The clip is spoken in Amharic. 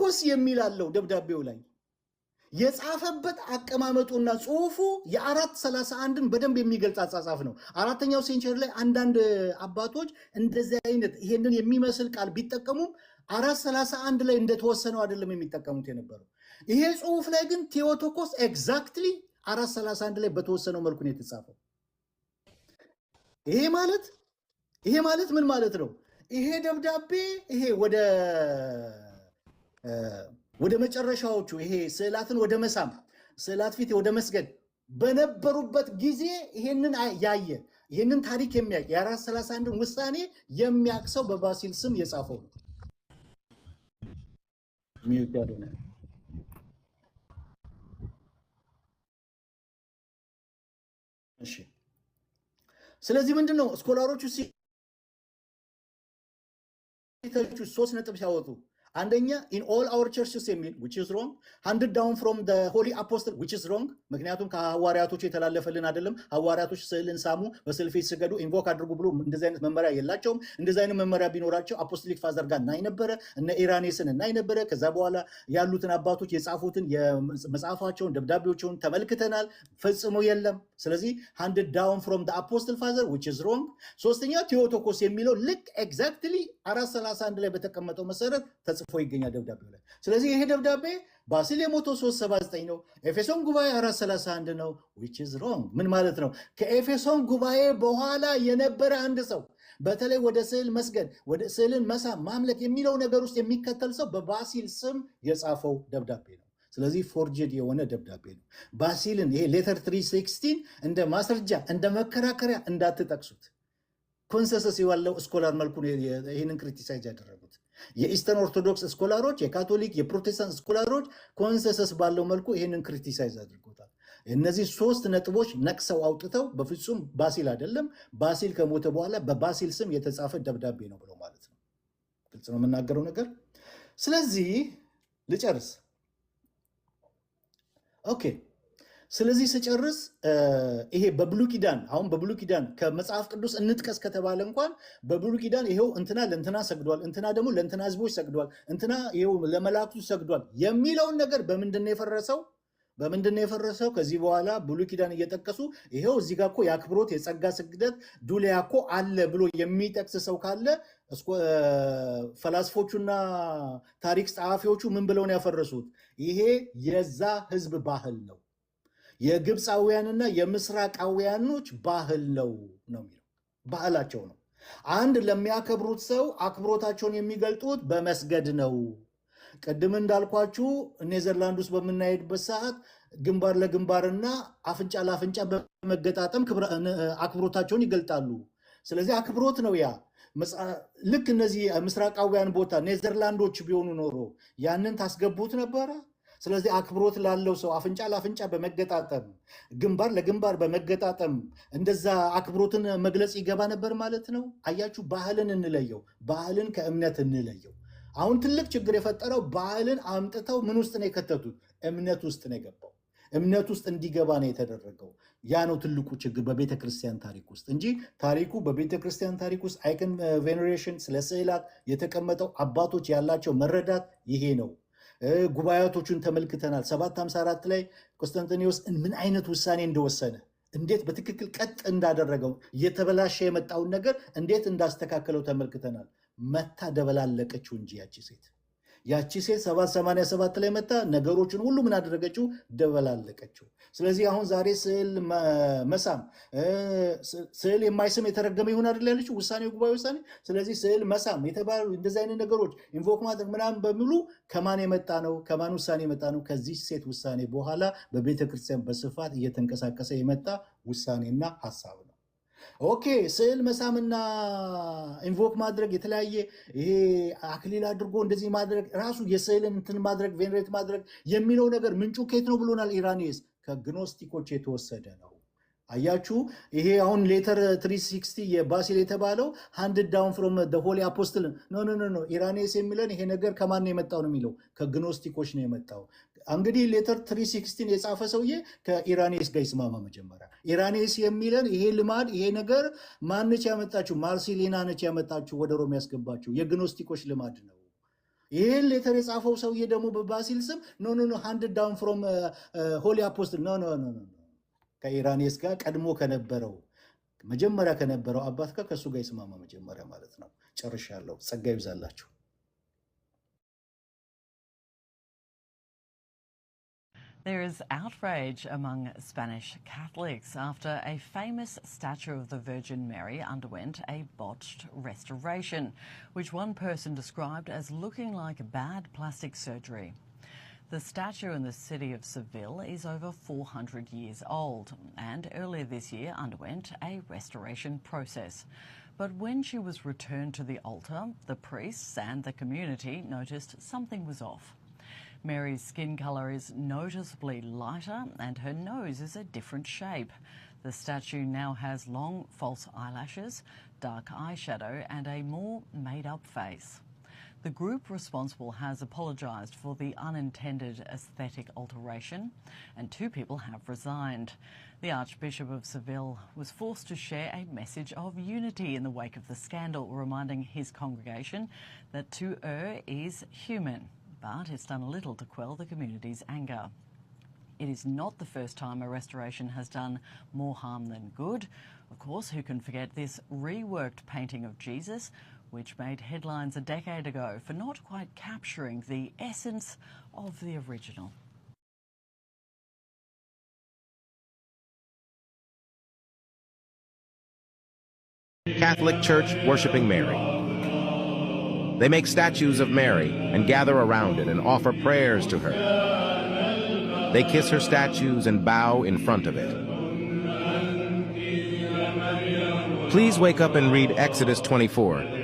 ቴዎቶኮስ የሚል አለው ደብዳቤው ላይ የጻፈበት አቀማመጡና ጽሁፉ የ431ን በደንብ የሚገልጽ አጻጻፍ ነው። አራተኛው ሴንቸሪ ላይ አንዳንድ አባቶች እንደዚህ አይነት ይሄንን የሚመስል ቃል ቢጠቀሙም 431 ላይ እንደተወሰነው አይደለም የሚጠቀሙት የነበረው። ይሄ ጽሁፍ ላይ ግን ቴዎቶኮስ ኤግዛክትሊ 431 ላይ በተወሰነው መልኩ ነው የተጻፈው። ይሄ ማለት ምን ማለት ነው? ይሄ ደብዳቤ ይሄ ወደ መጨረሻዎቹ ይሄ ስዕላትን ወደ መሳም ስዕላት ፊት ወደ መስገድ በነበሩበት ጊዜ ይሄንን ያየ ይሄንን ታሪክ የሚያውቅ የ431 ውሳኔ የሚያውቅ ሰው በባሲል ስም የጻፈው ነው። እሺ፣ ስለዚህ ምንድነው ስኮላሮቹ ሲተቹ 3 ነጥብ ሲያወጡ አንደኛ in all our churches የሚል which is wrong, handed down from the holy apostle which is wrong ምክንያቱም ከሐዋርያቶች የተላለፈልን አይደለም። ሐዋርያቶች ስዕልን ሳሙ፣ በስዕል ፊት ስገዱ፣ ኢንቮክ አድርጉ ብሎ እንደዚህ አይነት መመሪያ የላቸውም። እንደዚህ አይነት መመሪያ ቢኖራቸው አፖስቶሊክ ፋዘር ጋር እናይ ነበረ፣ እነ ኢራኔስን እናይ ነበረ። ከዛ በኋላ ያሉትን አባቶች የጻፉትን የመጽሐፋቸውን ደብዳቤዎችን ተመልክተናል። ፈጽሞ የለም። ስለዚህ handed down from the apostle father which is wrong። ሶስተኛ ቴዎቶኮስ የሚለው ልክ ኤግዛክትሊ 431 ላይ በተቀመጠው መሰረት ተጽፎ ይገኛል ደብዳቤው ላይ። ስለዚህ ይሄ ደብዳቤ ባሲል የሞተው 379 ነው። ኤፌሶን ጉባኤ 431 ነው which is wrong። ምን ማለት ነው? ከኤፌሶን ጉባኤ በኋላ የነበረ አንድ ሰው በተለይ ወደ ስዕል መስገድ፣ ወደ ስዕልን መሳም፣ ማምለክ የሚለው ነገር ውስጥ የሚከተል ሰው በባሲል ስም የጻፈው ደብዳቤ ነው። ስለዚህ ፎርጅድ የሆነ ደብዳቤ ነው። ባሲልን ይሄ ሌተር 316 እንደ ማስረጃ እንደ መከራከሪያ እንዳትጠቅሱት። ኮንሰንሰስ ያለው ስኮላር መልኩ ይህንን ክሪቲሳይዝ ያደረጉት የኢስተርን ኦርቶዶክስ ስኮላሮች፣ የካቶሊክ የፕሮቴስታንት ስኮላሮች ኮንሰንሰስ ባለው መልኩ ይህንን ክሪቲሳይዝ አድርጎታል። እነዚህ 3 ነጥቦች ነቅሰው አውጥተው በፍጹም ባሲል አይደለም፣ ባሲል ከሞተ በኋላ በባሲል ስም የተጻፈ ደብዳቤ ነው ብሎ ማለት ነው። ግልጽ ነው የምናገረው ነገር። ስለዚህ ልጨርስ። ኦኬ፣ ስለዚህ ስጨርስ ይሄ በብሉይ ኪዳን አሁን በብሉይ ኪዳን ከመጽሐፍ ቅዱስ እንጥቀስ ከተባለ እንኳን በብሉይ ኪዳን ይሄው እንትና ለእንትና ሰግዷል፣ እንትና ደግሞ ለእንትና ህዝቦች ሰግዷል፣ እንትና ይሄው ለመላእክቱ ሰግዷል የሚለውን ነገር በምንድን ነው የፈረሰው? ከዚህ በኋላ ብሉይ ኪዳን እየጠቀሱ ይሄው እዚህ ጋር እኮ የአክብሮት የጸጋ ስግደት ዱሊያ እኮ አለ ብሎ የሚጠቅስ ሰው ካለ ፈላስፎቹና ታሪክ ጸሐፊዎቹ ምን ብለው ነው ያፈረሱት? ይሄ የዛ ህዝብ ባህል ነው፣ የግብፃውያንና የምስራቃውያኖች ባህል ነው የሚለው። ባህላቸው ነው። አንድ ለሚያከብሩት ሰው አክብሮታቸውን የሚገልጡት በመስገድ ነው። ቅድም እንዳልኳችሁ ኔዘርላንድ ውስጥ በምናሄድበት ሰዓት ግንባር ለግንባርና አፍንጫ ለአፍንጫ በመገጣጠም አክብሮታቸውን ይገልጣሉ። ስለዚህ አክብሮት ነው ያ። ልክ እነዚህ ምስራቃውያን ቦታ ኔዘርላንዶች ቢሆኑ ኖሮ ያንን ታስገቡት ነበረ። ስለዚህ አክብሮት ላለው ሰው አፍንጫ ለአፍንጫ በመገጣጠም ግንባር ለግንባር በመገጣጠም እንደዛ አክብሮትን መግለጽ ይገባ ነበር ማለት ነው። አያችሁ፣ ባህልን እንለየው፣ ባህልን ከእምነት እንለየው። አሁን ትልቅ ችግር የፈጠረው ባህልን አምጥተው ምን ውስጥ ነው የከተቱት? እምነት ውስጥ ነው የገባው። እምነት ውስጥ እንዲገባ ነው የተደረገው። ያ ነው ትልቁ ችግር በቤተ ክርስቲያን ታሪክ ውስጥ እንጂ ታሪኩ በቤተ ክርስቲያን ታሪክ ውስጥ አይከን ቬኔሬሽን ስለ ስዕላት የተቀመጠው አባቶች ያላቸው መረዳት ይሄ ነው። ጉባኤቶቹን ተመልክተናል። 754 ላይ ቆስጠንጢኖስ ምን አይነት ውሳኔ እንደወሰነ እንዴት በትክክል ቀጥ እንዳደረገው እየተበላሸ የመጣውን ነገር እንዴት እንዳስተካከለው ተመልክተናል። መታ ደበላለቀችው እንጂ ያቺ ሴት 787 ላይ መታ ነገሮችን ሁሉ ምን አደረገችው? ደበላለቀችው። ስለዚህ አሁን ዛሬ ስዕል መሳም ስዕል የማይስም የተረገመ ይሆን አይደል ያለችው ውሳኔው ጉባኤ ውሳኔ። ስለዚህ ስዕል መሳም የተባሉ እንደዚህ አይነት ነገሮች ኢንቮክ ማድረግ ምናምን በሚሉ ከማን የመጣ ነው? ከማን ውሳኔ የመጣ ነው? ከዚህ ሴት ውሳኔ በኋላ በቤተክርስቲያን በስፋት እየተንቀሳቀሰ የመጣ ውሳኔና ሀሳብ ነው። ኦኬ፣ ስዕል መሳምና ኢንቮክ ማድረግ የተለያየ ይሄ አክሊል አድርጎ እንደዚህ ማድረግ ራሱ የስዕልን እንትን ማድረግ ቬኔሬት ማድረግ የሚለው ነገር ምንጩ ከየት ነው ብሎናል ኢራኔስ። ከግኖስቲኮች የተወሰደ ነው። አያችሁ፣ ይሄ አሁን ሌተር 360 የባሲል የተባለው ሃንድድ ዳውን ፍሮም ሆሊ አፖስትል ኖ ኢራኔስ የሚለን ይሄ ነገር ከማን ነው የመጣው ነው የሚለው ከግኖስቲኮች ነው የመጣው። እንግዲህ ሌተር 316 የጻፈ ሰውዬ ከኢራኔስ ጋር ይስማማ። መጀመሪያ ኢራኔስ የሚለን ይሄ ልማድ ይሄ ነገር ማነች ያመጣችው? ማርሲሊና ነች ያመጣችው፣ ወደ ሮም ያስገባችው። የግኖስቲኮች ልማድ ነው። ይህን ሌተር የጻፈው ሰውዬ ደግሞ በባሲል ስም ኖ ሃንድ ዳውን ፍሮም ሆሊ አፖስትል ኖ ከኢራኔስ ጋር ቀድሞ ከነበረው መጀመሪያ ከነበረው አባት ጋር ከእሱ ጋር ይስማማ መጀመሪያ ማለት ነው። ጨርሻለሁ። ጸጋ ይብዛላችሁ። There is outrage among Spanish Catholics after a famous statue of the Virgin Mary underwent a botched restoration, which one person described as looking like bad plastic surgery. The statue in the city of Seville is over 400 years old and earlier this year underwent a restoration process. But when she was returned to the altar, the priests and the community noticed something was off. Mary's skin colour is noticeably lighter and her nose is a different shape. The statue now has long false eyelashes, dark eyeshadow and a more made-up face. The group responsible has apologised for the unintended aesthetic alteration and 2 people have resigned. The Archbishop of Seville was forced to share a message of unity in the wake of the scandal, reminding his congregation that to err is human, but it's done little to quell the community's anger. It is not the first time a restoration has done more harm than good. Of course, who can forget this reworked painting of Jesus, which made headlines a decade ago for not quite capturing the essence of the original. Catholic Church worshipping Mary. They make statues of Mary and gather around it and offer prayers to her. They kiss her statues and bow in front of it. Please wake up and read Exodus 24.